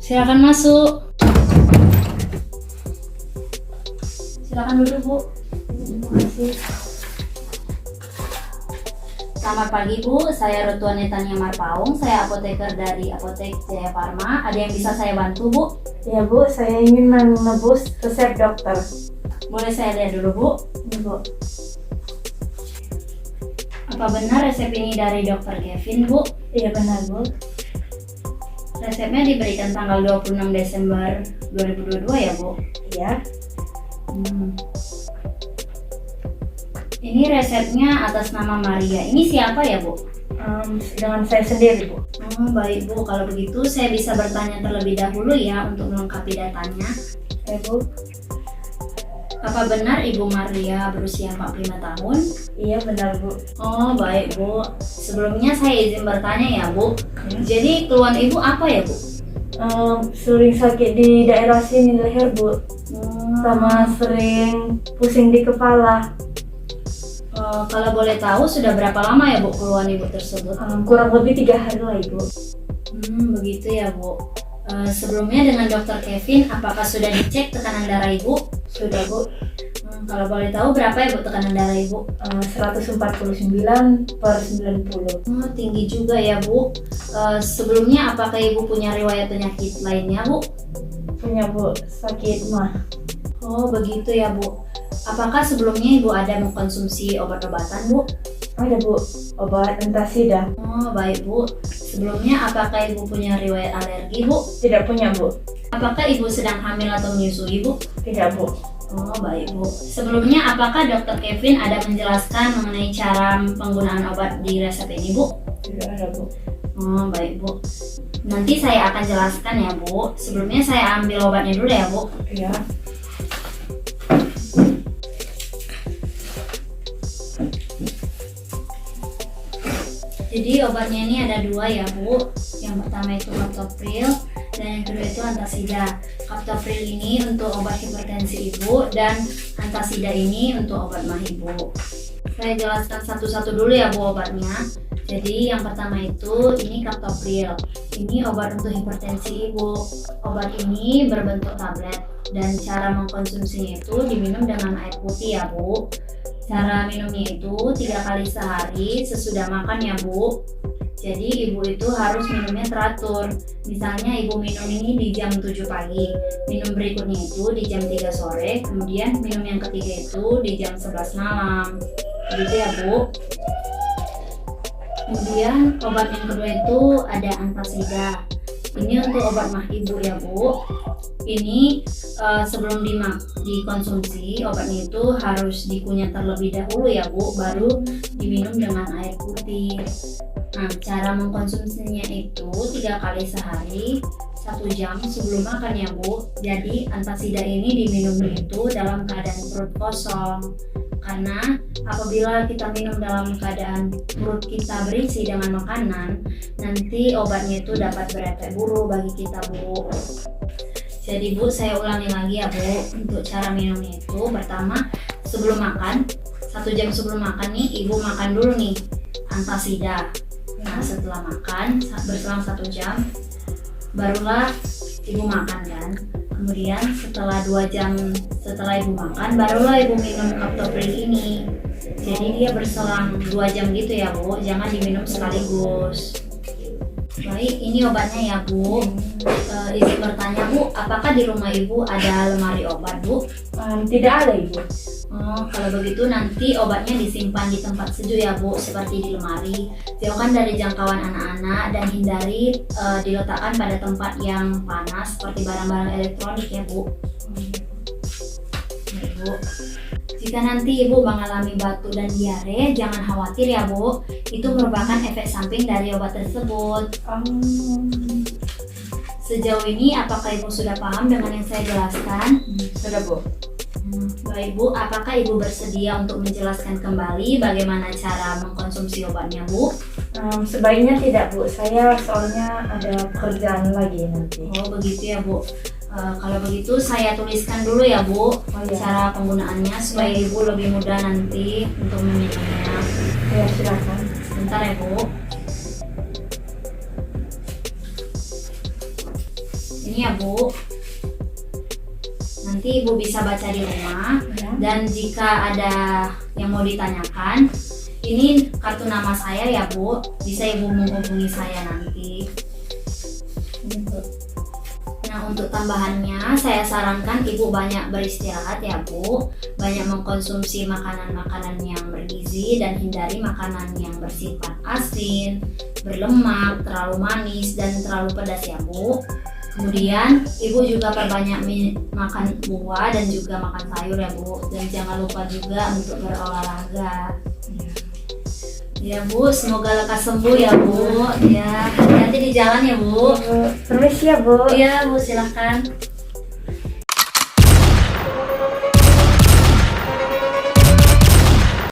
Silakan masuk. Silakan duduk, Bu. Terima kasih. Selamat pagi, Bu. Saya Rutuan Netania Marpaung. Saya apoteker dari Apotek Jaya Farma. Ada yang bisa saya bantu, Bu? Ya Bu, saya ingin menebus resep dokter. Boleh saya lihat dulu, Bu? Ini Bu. Apa benar resep ini dari Dr. Kevin, Bu? Iya benar Bu. Resepnya diberikan tanggal 26 Desember 2022 ya, Bu? Iya. Ini resepnya atas nama Maria. Ini siapa ya, Bu? Dengan saya sendiri Bu. Baik, Bu. Kalau begitu saya bisa bertanya terlebih dahulu ya untuk melengkapi datanya. Ya Bu. Apa benar Ibu Maria berusia 45 tahun? Iya benar Bu. Oh, baik, Bu. Sebelumnya saya izin bertanya ya, Bu. Jadi keluhan Ibu apa ya, Bu? Sering sakit di daerah sini leher Bu. Sama sering pusing di kepala. Kalau boleh tahu sudah berapa lama ya, Bu, keluhan Ibu tersebut? Kurang lebih 3 hari lah Ibu. Begitu ya, Bu. Sebelumnya dengan Dr. Kevin, apakah sudah dicek tekanan darah Ibu? Sudah Bu. Kalau boleh tahu berapa ya, Bu, tekanan darah Ibu? 149/90. Tinggi juga ya, Bu. Sebelumnya apakah Ibu punya riwayat penyakit lainnya, Bu? Punya Bu, sakit mah. Oh, begitu ya, Bu. Apakah sebelumnya Ibu ada mengkonsumsi obat-obatan, Bu? Ada Bu, obat antasida. Oh, baik, Bu. Sebelumnya apakah Ibu punya riwayat alergi, Bu? Tidak punya Bu. Apakah Ibu sedang hamil atau menyusui, Bu? Tidak Bu. Oh, baik, Bu. Sebelumnya apakah Dr. Kevin ada menjelaskan mengenai cara penggunaan obat di resep ini, Bu? Tidak ada Bu. Oh, baik, Bu. Nanti saya akan jelaskan ya, Bu. Sebelumnya saya ambil obatnya dulu ya, Bu. Iya. Jadi obatnya ini ada 2 ya, Bu. Yang pertama itu captopril dan yang kedua itu antasida. Captopril ini untuk obat hipertensi Ibu dan antasida ini untuk obat mah Ibu. Saya jelaskan satu-satu dulu ya, Bu, obatnya. Jadi yang pertama itu ini captopril. Ini obat untuk hipertensi Ibu. Obat ini berbentuk tablet dan cara mengkonsumsinya itu diminum dengan air putih ya, Bu. Cara minumnya itu 3 kali sehari sesudah makan ya, Bu. Jadi Ibu itu harus minumnya teratur. Misalnya Ibu minum ini di jam 7 pagi, minum berikutnya itu di jam 3 sore, kemudian minum yang ketiga itu di jam 11 malam. Gitu ya, Bu. Kemudian obat yang kedua itu ada antasida. Ini untuk obat mah Ibu ya, Bu. Ini sebelum dikonsumsi obatnya itu harus dikunyah terlebih dahulu ya, Bu, baru diminum dengan air putih. Nah, cara mengkonsumsinya itu 3 kali sehari 1 jam sebelum makan ya, Bu. Jadi antasida ini diminumnya itu dalam keadaan perut kosong. Karena apabila kita minum dalam keadaan perut kita berisi dengan makanan, nanti obatnya itu dapat berefek buruk bagi kita, Bu. Jadi Bu, saya ulangi lagi ya, Bu. Untuk cara minumnya itu pertama sebelum makan, 1 jam sebelum makan nih Ibu makan dulu nih antasida. Nah, setelah makan berselang 1 jam barulah Ibu makan kan. Kemudian setelah 2 jam setelah Ibu makan barulah Ibu minum captopril ini. Jadi dia berselang 2 jam gitu ya, Bu. Jangan diminum sekaligus. Baik, ini obatnya ya, Bu. Izin bertanya, Bu, apakah di rumah Ibu ada lemari obat, Bu? Tidak ada Ibu. Kalau begitu nanti obatnya disimpan di tempat sejuk ya, Bu, seperti di lemari. Jauhkan dari jangkauan anak-anak dan hindari diletakkan pada tempat yang panas seperti barang-barang elektronik ya, Bu. Ya, Bu. Jika nanti Ibu mengalami batuk dan diare, jangan khawatir ya, Bu. Itu merupakan efek samping dari obat tersebut. Sejauh ini apakah Ibu sudah paham dengan yang saya jelaskan? Sudah Bu. Baik, Bu, apakah Ibu bersedia untuk menjelaskan kembali bagaimana cara mengkonsumsi obatnya, Bu? Sebaiknya tidak Bu, saya soalnya ada pekerjaan lagi nanti. Oh, begitu ya, Bu. Kalau begitu saya tuliskan dulu ya, Bu, iya. cara penggunaannya supaya Ibu lebih mudah nanti untuk meminumnya. Ya, silakan. Sebentar ya, Bu. Ini ya Bu. Nanti Ibu bisa baca di rumah. Ya. Dan jika ada yang mau ditanyakan, ini kartu nama saya ya Bu. Bisa Ibu menghubungi saya nanti. Nah, untuk tambahannya saya sarankan Ibu banyak beristirahat ya Bu. Banyak mengkonsumsi makanan-makanan yang bergizi dan hindari makanan yang bersifat asin, berlemak, terlalu manis dan terlalu pedas ya Bu. Kemudian Ibu juga perbanyak makan buah dan juga makan sayur ya Bu. Dan jangan lupa juga untuk berolahraga. Ya Bu, semoga lekas sembuh ya Bu. Ya, hati-hati di jalan ya Bu. Permisi ya Bu. Iya Bu, silahkan.